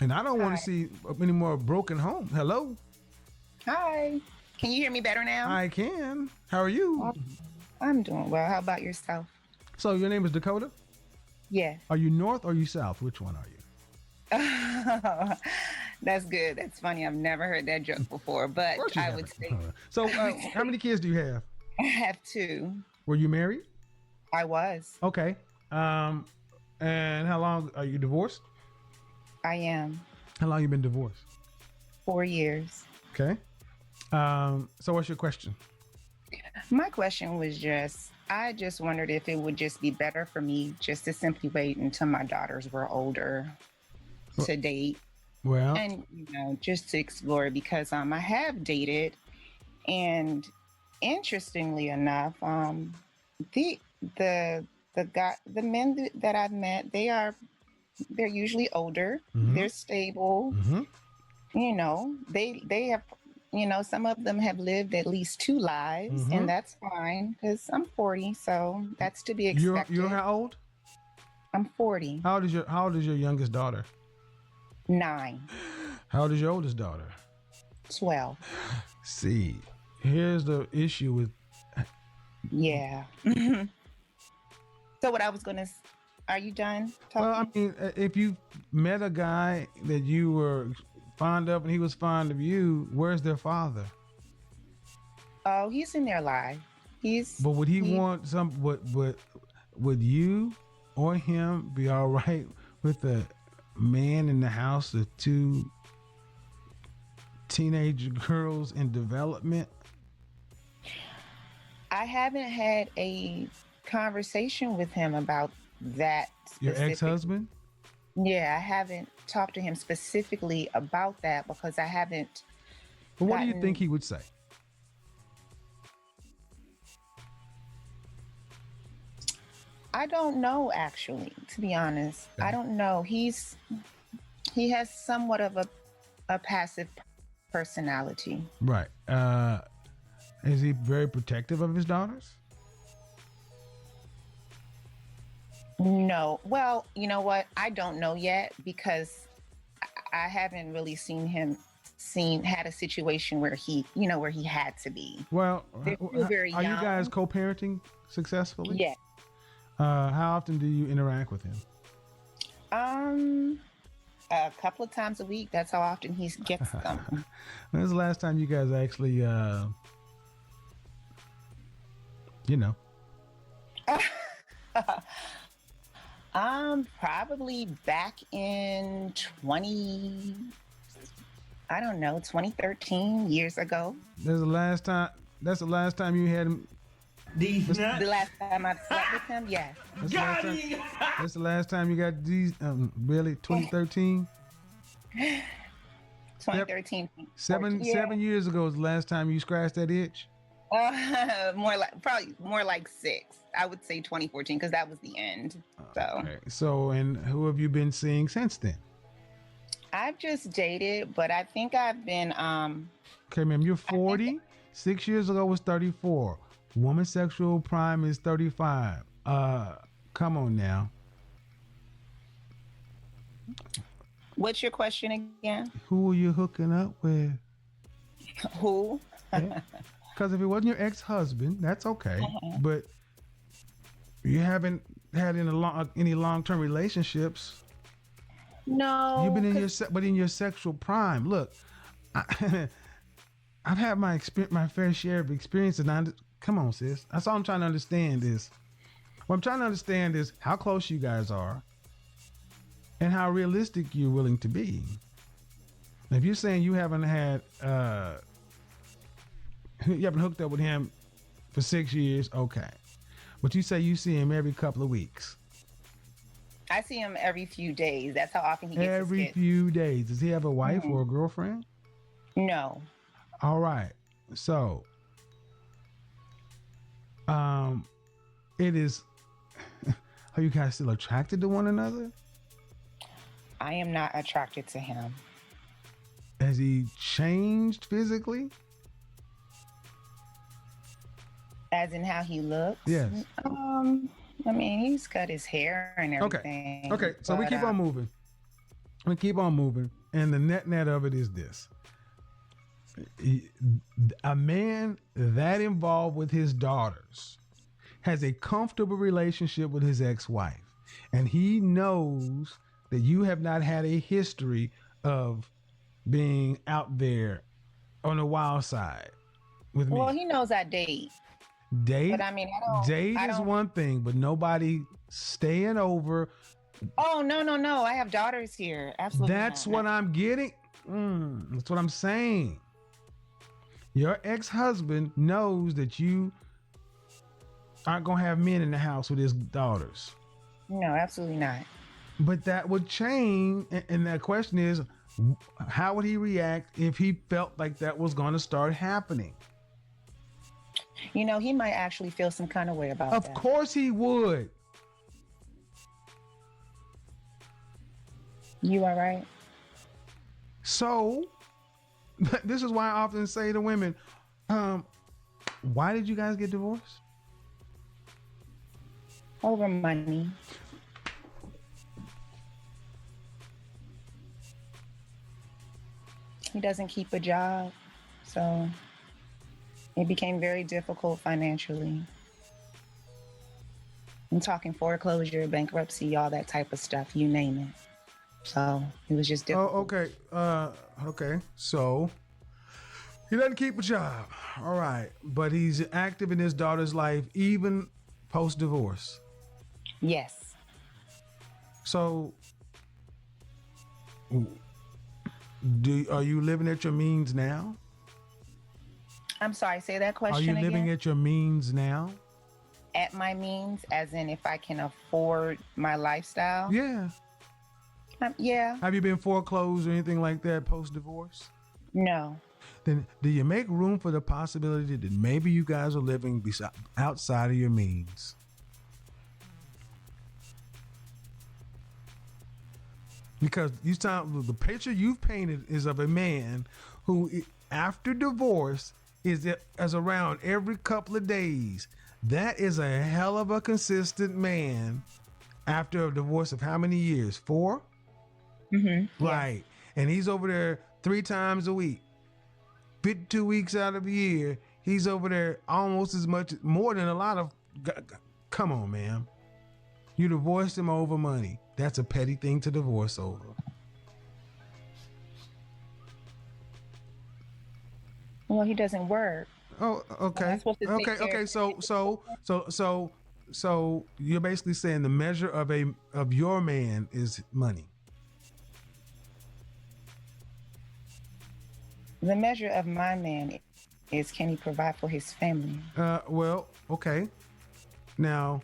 And I don't want Hi. to see any more broken home. Hello? Hi. Can you hear me better now? I can. How are you? Oh, I'm doing well. How about yourself? So your name is Dakota? Yeah. Are you north or are you south? Which one are you? That's good. That's funny. I've never heard that joke before, Of but course you I would haven't. say So I would how say many kids do you have? I have two. Were you married? I was. Okay. And how long are you divorced? I am. How long you been divorced? 4 years. Okay. So what's your question? My question was I just wondered if it would just be better for me just to simply wait until my daughters were older to date Well, and, just to explore because I have dated and interestingly enough, the the men that I've met, they're usually older, mm-hmm, they're stable, mm-hmm. they have, some of them have lived at least two lives, and Mm-hmm. that's fine because I'm 40, so that's to be You're expected. how old? I'm 40, How old is your youngest daughter? 9, How old is your oldest daughter? 12. See, here's the issue with. Yeah. So what I was gonna, are you done Well, I talking? mean, if you met a guy that you were fond of and he was fond of you, where's their father? Oh, he's in their life. He's But would he he. want some? Would you or him be all right with a man in the house with two teenage girls in development? I haven't had a conversation with him about that Your specific. ex-husband? Yeah, I haven't talked to him specifically about that because I haven't But what do you think gotten. he would say? I don't know actually, to be honest. I Okay. don't know. He has somewhat of a passive personality. Right. Is he very protective of his daughters? No. Well, you know what? I don't know yet because I haven't really seen had a situation where where he had to be. Well, They're still very are you guys young. co-parenting successfully? Yeah. How often do you interact with him? Um, a couple of times a week. That's how often he gets them. When's the last time you guys actually, you know? Probably back in I don't know, 2013, years ago. There's the last time. That's the last time you had him. These That's, The nuts. last time I slept with him, yes. that's the last Got time. him. That's the last time you got these. Really, 2013. 2013, Seven 2014. Yeah. 7 years ago was the last time you scratched that itch. Probably more like 6. I would say 2014 because that was the end. So Okay. So, and who have you been seeing since then? I've just dated, but I think I've been Okay, ma'am, you're I think 40. 6 years ago was 34. Woman sexual prime is 35. Come on now. what's your question again? Who are you hooking up with? Who? Because if it wasn't your ex-husband, that's okay. But you haven't had any long-term relationships. You've No, been in because but in your sexual prime. Look, I, I've had my fair share of experience, and come on, sis. That's all I'm trying to understand is. What I'm trying to understand is how close you guys are, and how realistic you're willing to be. If you're saying you haven't hooked up with him for 6 years, okay. But you say you see him every couple of weeks. I see him every few days. That's how often he gets his Every kids. few days. Does he have a wife Mhm. or a girlfriend? No. All right. So, it is. Are you guys still attracted to one another? I am not attracted to him. Has he changed physically? As in how he looks. Yes. I mean, he's cut his hair and Okay. everything. Okay. So we but, keep on moving. We keep on moving, and the net of it is this: a man that involved with his daughters has a comfortable relationship with his ex-wife, and he knows that you have not had a history of being out there on the wild side with Well, me. he knows I date, but Date, I mean, date I is don't. one thing, but nobody staying over. Oh no, no, no! I have daughters here. Absolutely That's not. what I'm getting. That's what I'm saying. Your ex-husband knows that you aren't gonna have men in the house with his daughters. No, absolutely not. But that would change, and the question is, how would he react if he felt like that was going to start happening? He might actually feel some kind of way about Of that. course he would. You are right. So, this is why I often say to women, why did you guys get divorced? Over money. He doesn't keep a job, so it became very difficult financially. I'm talking foreclosure, bankruptcy, all that type of stuff, you name it. So it was just difficult. Oh, okay. Okay. So he doesn't keep a job. All right. But he's active in his daughter's life, even post-divorce. Yes. So are you living at your means now? I'm sorry, say that question Are you living again. at your means now? At my means, as in if I can afford my lifestyle? Yeah. Yeah. Have you been foreclosed or anything like that post-divorce? No. Then do you make room for the possibility that maybe you guys are living outside of your means? Because the picture you've painted is of a man who, after divorce, is around every couple of days. That is a hell of a consistent man after a divorce of how many years? 4? Mm-hmm. Right. Yes. And he's over there 3 times a week. 52 weeks out of the year, he's over there almost as much, more than a lot of. Come on, man. You divorced him over money. That's a petty thing to divorce over. Well, he doesn't work. Oh, okay. Okay. So you're basically saying the measure of your man is money. The measure of my man is, can he provide for his family? Well, okay. Now,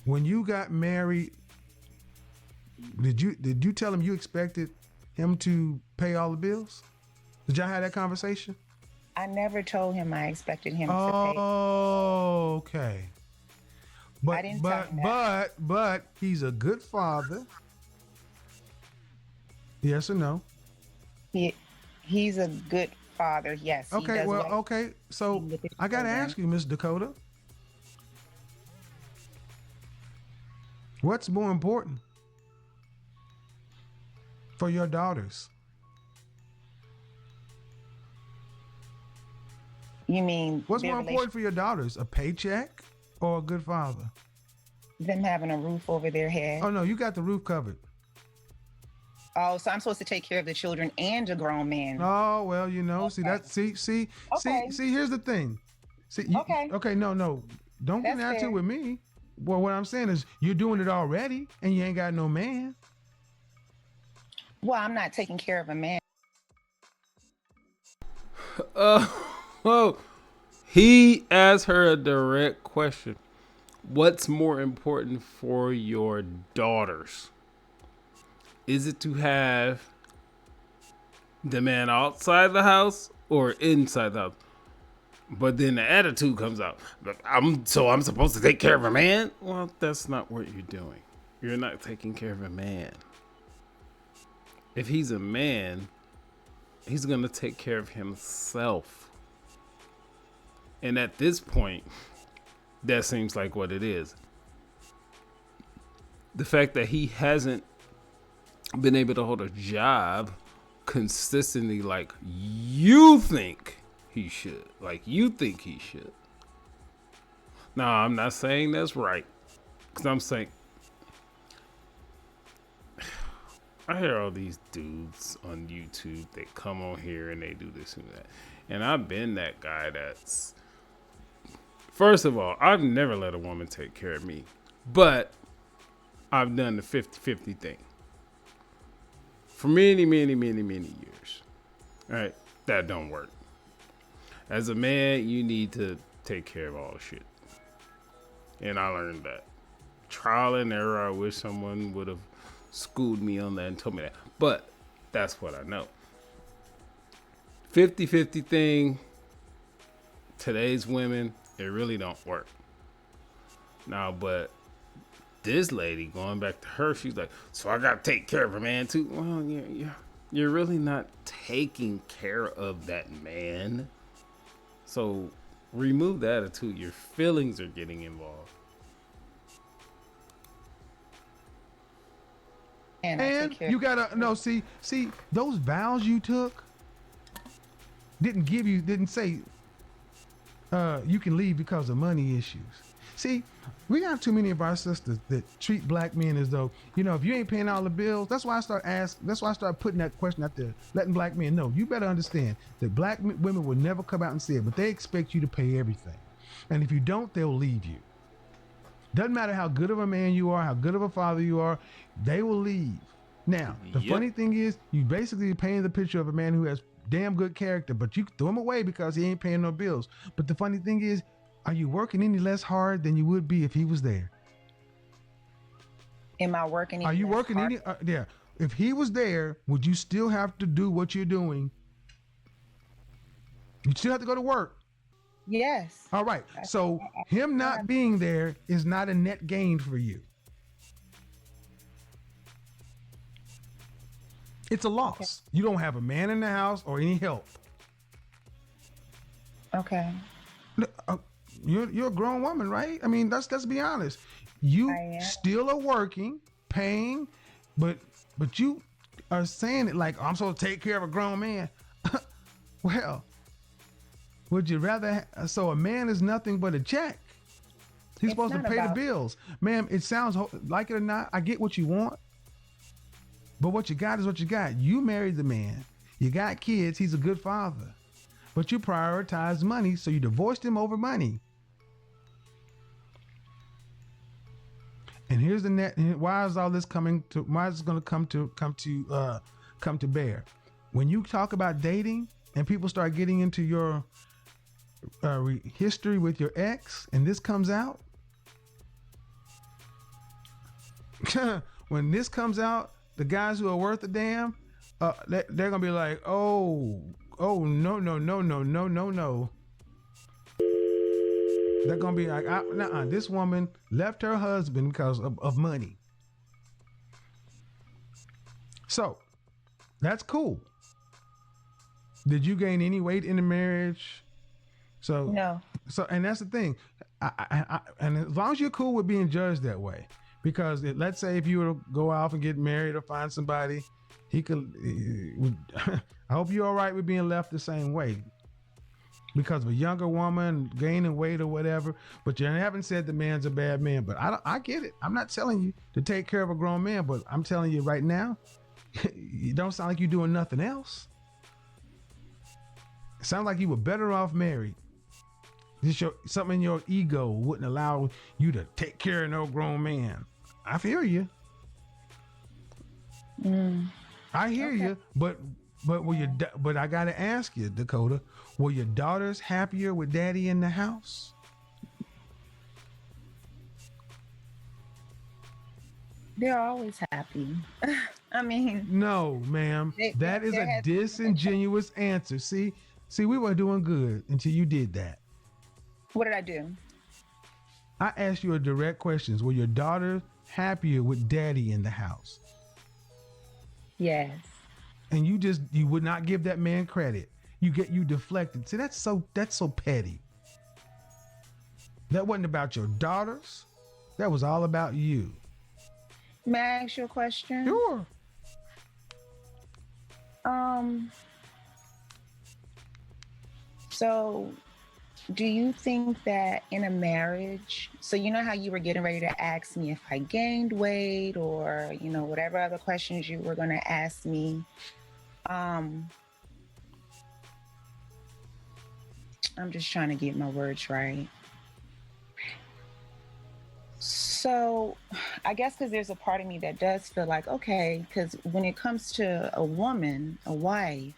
when you got married, did you tell him you expected him to pay all the bills? Did y'all have that conversation? I never told him I expected him to pay. Oh, okay. I didn't tell him that. But he's a good father. Yes or no? He's a good father. Yes. Okay. Well, okay. So I gotta ask you, Miss Dakota, what's more important for your daughters? You mean what's more important for your daughters, a paycheck or a good father? Them having a roof over their head. Oh no, you got the roof covered. Oh, so I'm supposed to take care of the children and a grown man. Oh well, see that. See. Here's the thing. See. Okay. No. Don't get into it with me. Well, what I'm saying is you're doing it already, and you ain't got no man. Well, I'm not taking care of a man. Well, he asked her a direct question. What's more important for your daughters? Is it to have the man outside the house or inside the house? But then the attitude comes out. I'm supposed to take care of a man? Well, that's not what you're doing. You're not taking care of a man. If he's a man, he's going to take care of himself. And at this point, that seems like what it is. The fact that he hasn't been able to hold a job consistently like you think he should. Like you think he should. Now, I'm not saying that's right. Because I'm saying, I hear all these dudes on YouTube that come on here and they do this and that. And I've been that guy that's, first of all, I've never let a woman take care of me. But I've done the 50-50 thing for many, many, many, many years. All right, that don't work. As a man, you need to take care of all shit. And I learned that. Trial and error. I wish someone would have schooled me on that and told me that. But that's what I know. 50-50 thing, today's women, it really don't work. Now, but this lady, going back to her, she's like, so I got to take care of a man too. Well, you're really not taking care of that man. So remove the attitude. Your feelings are getting involved. And you gotta no see those vows you took didn't say you can leave because of money issues. See, we got too many of our sisters that treat black men as though, if you ain't paying all the bills. That's why I started putting that question out there, letting black men know, you better understand that black women will never come out and say it, but they expect you to pay everything. And if you don't, they'll leave you. Doesn't matter how good of a man you are, how good of a father you are, they will leave. Now, the funny thing is, you basically painting the picture of a man who has damn good character, but you throw him away because he ain't paying no bills. But the funny thing is, are you working any less hard than you would be if he was there? Am I working? Are you working any? Yeah. If he was there, would you still have to do what you're doing? You still have to go to work. Yes. All right. So him not being there is not a net gain for you. It's a loss. Okay. You don't have a man in the house or any help. Okay. You're a grown woman, right? I mean, let's be honest. You still are working, paying, but you are saying it like, I'm supposed to take care of a grown man. Well, would you rather? So a man is nothing but a check. He's supposed to pay the bills. Ma'am, it sounds like it or not, I get what you want. But what you got is what you got. You married the man. You got kids. He's a good father. But you prioritize money, so you divorced him over money. And here's the net. Why is all this coming to? Why is it going to come to bear? When you talk about dating and people start getting into your history with your ex, and this comes out, when this comes out, the guys who are worth a damn, they're gonna be like, oh no. They're gonna be like, this woman left her husband because of money. So that's cool. Did you gain any weight in the marriage? So no. So, and that's the thing. And as long as you're cool with being judged that way, because let's say if you were to go off and get married or find somebody, I hope you're all right with being left the same way because of a younger woman gaining weight or whatever. But you haven't said the man's a bad man. But I get it. I'm not telling you to take care of a grown man, but I'm telling you right now, you don't sound like you're doing nothing else. It sounds like you were better off married. Something in your ego wouldn't allow you to take care of no grown man. I feel you. I hear you, but I gotta ask you, Dakota, were your daughters happier with daddy in the house? They're always happy. I mean, no, ma'am. That is a disingenuous answer. See, we were doing good until you did that. What did I do? I asked you a direct question. Were your daughters happier with daddy in the house? Yes. And you would not give that man credit. You deflected. See, that's so petty. That wasn't about your daughters. That was all about you. May I ask you a question? Sure. Um, so do you think that in a marriage, so you know how you were getting ready to ask me if I gained weight or, whatever other questions you were going to ask me. Um, I'm just trying to get my words right. So I guess because there's a part of me that does feel like, okay, because when it comes to a woman, a wife,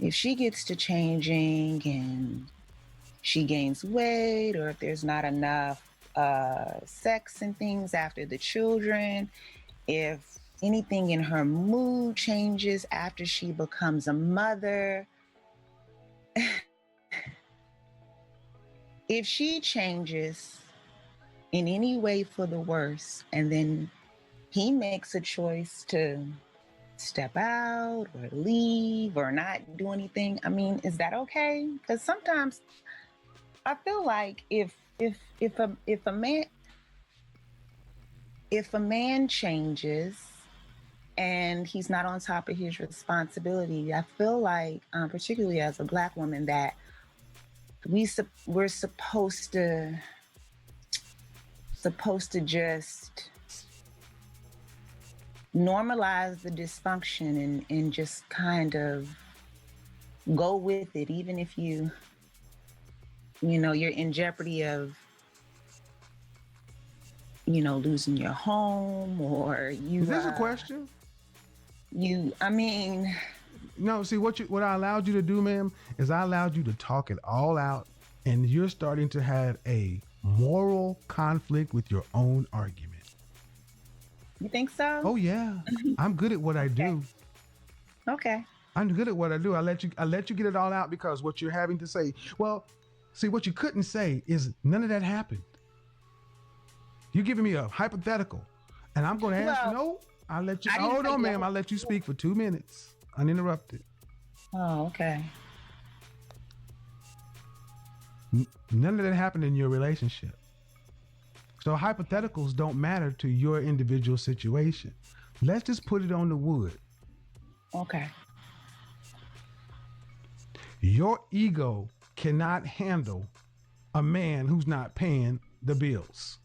if she gets to changing and she gains weight, or if there's not enough sex and things after the children, if anything in her mood changes after she becomes a mother, if she changes in any way for the worse, and then he makes a choice to step out or leave or not do anything, I mean, is that okay? Because sometimes I feel like if a man changes and he's not on top of his responsibility, I feel like, particularly as a Black woman, that we're supposed to just normalize the dysfunction and just kind of go with it, even if you're in jeopardy of losing your home, or you Is this a question? I mean, No, see what I allowed you to do, ma'am, is I allowed you to talk it all out, and you're starting to have a moral conflict with your own argument. you think so? Oh yeah, I'm good at what I do. Okay. I'm good at what I do. I let you get it all out because what you're having to say. Well, see, what you couldn't say is none of that happened. You're giving me a hypothetical, and I'm going to ask you. No, I'll let you. Hold on, ma'am. I'll let you speak for 2 minutes, uninterrupted. Oh, okay. None of that happened in your relationship. So hypotheticals don't matter to your individual situation. Let's just put it on the wood. Okay. Your ego cannot handle a man who's not paying the bills.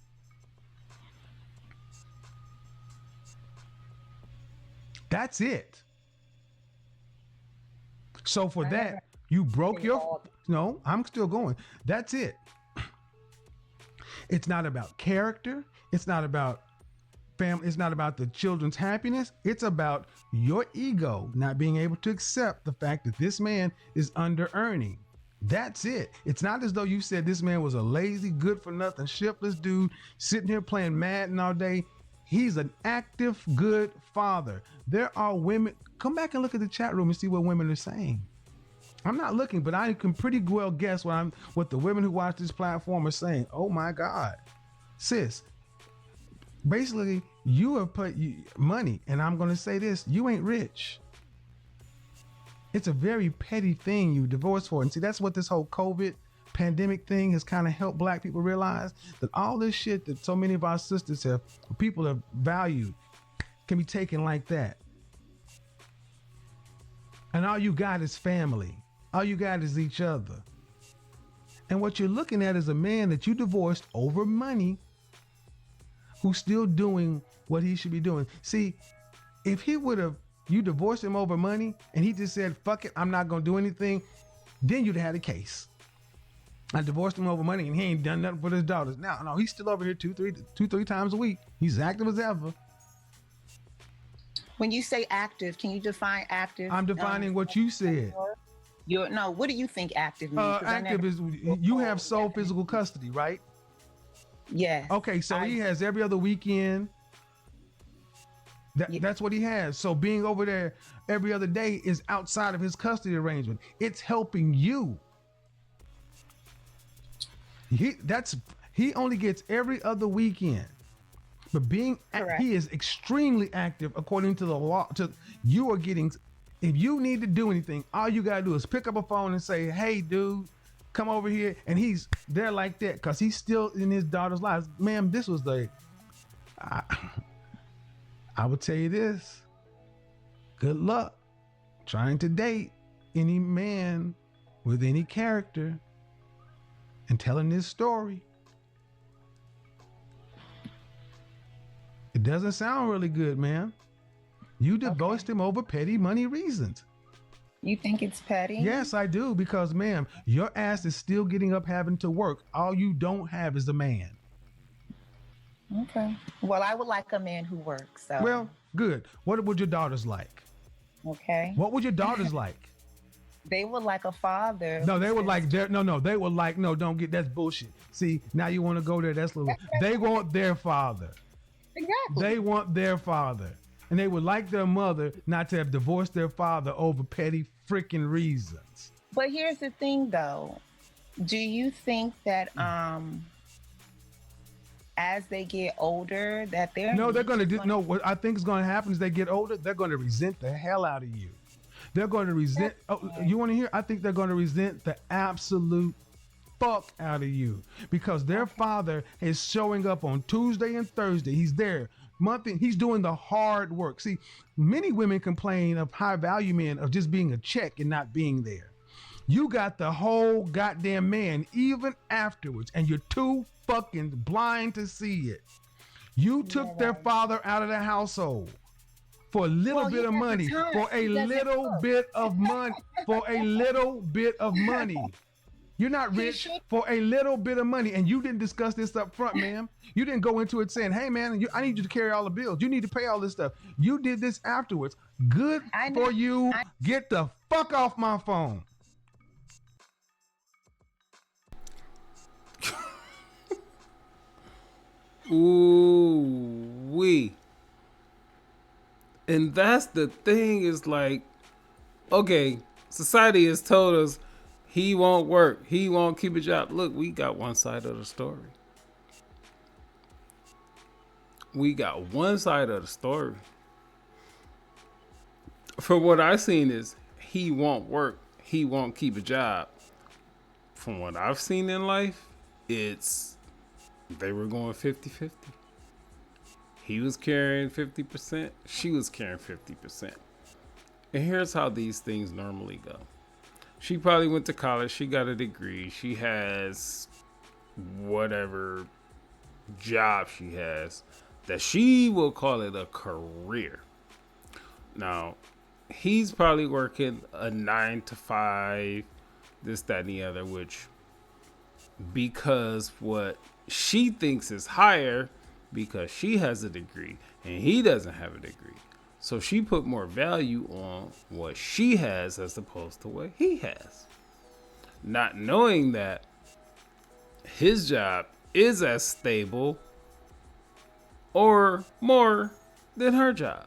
That's it. So for that, you broke your... No, I'm still going. That's it. It's not about character. It's not about family. It's not about the children's happiness. It's about your ego not being able to accept the fact that this man is under earning. That's it. It's not as though you said this man was a lazy, good for nothing, shiftless dude sitting here playing Madden all day. He's an active, good father. There are women. Come back and look at the chat room and see what women are saying. I'm not looking, but I can pretty well guess what the women who watch this platform are saying. Oh my God, sis. Basically, you have put money, and I'm going to say this: you ain't rich. It's a very petty thing you divorced for, and see that's what this whole COVID pandemic thing has kind of helped Black people realize, that all this shit that so many of our sisters people have valued, can be taken like that. And all you got is family. All you got is each other. And what you're looking at is a man that you divorced over money, who's still doing what he should be doing. See, if you divorced him over money and he just said, fuck it, I'm not going to do anything, then you'd have had a case. I divorced him over money and he ain't done nothing for his daughters. Now, no, he's still over here two, three times a week. He's active as ever. When you say active, can you define active? I'm defining what you said. What do you think active means? Active is you have sole physical custody, right? Yes. Okay, so he has every other weekend. That's what he has. So being over there every other day is outside of his custody arrangement. It's helping you. He only gets every other weekend. But he is extremely active according to the law. You are getting... If you need to do anything, all you gotta do is pick up a phone and say, hey dude, come over here. And he's there like that because he's still in his daughter's lives. Ma'am, this was I would tell you this. Good luck trying to date any man with any character and telling this story. It doesn't sound really good, man. You divorced him over petty money reasons. You think it's petty? Yes, I do, because, ma'am, your ass is still getting up having to work. All you don't have is a man. Okay. Well, I would like a man who works. So. Well, good. What would your daughters like? Okay. What would your daughters like? They would like a father. No, they would like their they would like, no, don't get, that's bullshit. See, now you want to go there, that's little. They want their father. Exactly. They want their father. And they would like their mother not to have divorced their father over petty freaking reasons. But here's the thing, though. Do you think that as they get older, that they're what I think is going to happen is they get older, they're going to resent the hell out of you. They're going to resent. You want to hear? I think they're going to resent the absolute fuck out of you because their father is showing up on Tuesday and Thursday. He's there monthly. He's doing the hard work. See, many women complain of high value men of just being a check and not being there. You got the whole goddamn man even afterwards, and you're too fucking blind to see it. You took their father out of the household for a little bit of money, for a little bit of money, for a little bit of money. You're not rich for a little bit of money, and you didn't discuss this up front, ma'am. You didn't go into it saying, hey, man, I need you to carry all the bills. You need to pay all this stuff. You did this afterwards. Good for you. Get the fuck off my phone. Ooh, wee. And that's the thing is like, okay, society has told us he won't work. He won't keep a job. Look, we got one side of the story. We got one side of the story. From what I've seen is he won't work. He won't keep a job. From what I've seen in life, it's they were going 50-50. He was carrying 50%. She was carrying 50%. And here's how these things normally go. She probably went to college. She got a degree. She has whatever job she has that she will call it a career. Now, he's probably working a 9 to 5, this, that, and the other, which because what she thinks is higher because she has a degree and he doesn't have a degree. So she put more value on what she has as opposed to what he has. Not knowing that his job is as stable or more than her job.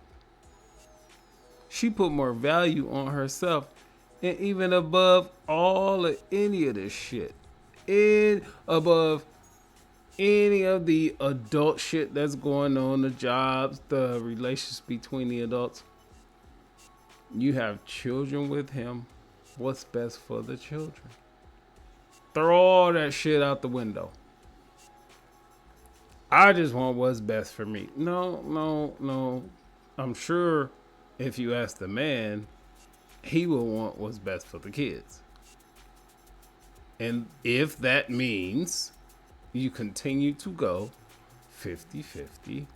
She put more value on herself and even above all of any of this shit. And above any of the adult shit that's going on, the jobs, the relationships between the adults. You have children with him. What's best for the children? Throw all that shit out the window. I just want what's best for me. No. I'm sure if you ask the man, he will want what's best for the kids. And if that means you continue to go 50-50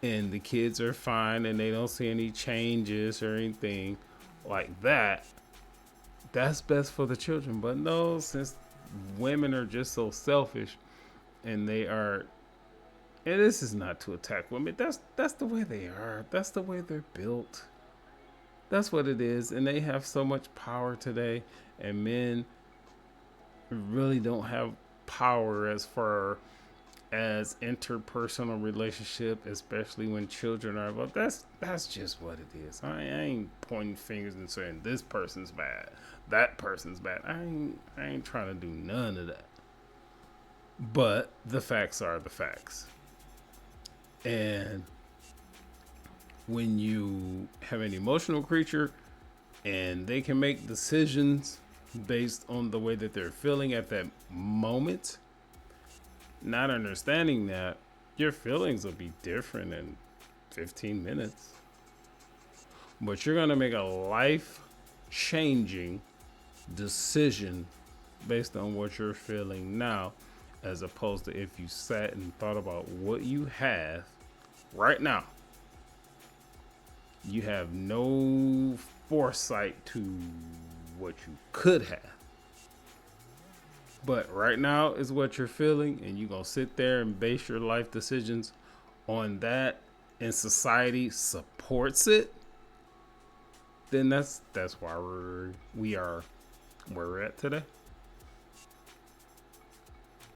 and the kids are fine and they don't see any changes or anything like that, that's best for the children. But no, since women are just so selfish and they are, and this is not to attack women, that's the way they are. That's the way they're built. That's what it is. And they have so much power today, and men really don't have power as far as interpersonal relationship, especially when children are involved. That's just what it is. I ain't pointing fingers and saying this person's bad, that person's bad. I ain't trying to do none of that. But the facts are the facts. And when you have an emotional creature and they can make decisions based on the way that they're feeling at that moment, not understanding that your feelings will be different in 15 minutes. But you're gonna make a life changing decision based on what you're feeling now, as opposed to if you sat and thought about what you have right now. You have no foresight to what you could have. But right now is what you're feeling, and you're going to sit there and base your life decisions on that, and society supports it. Then that's why we are where we're at today.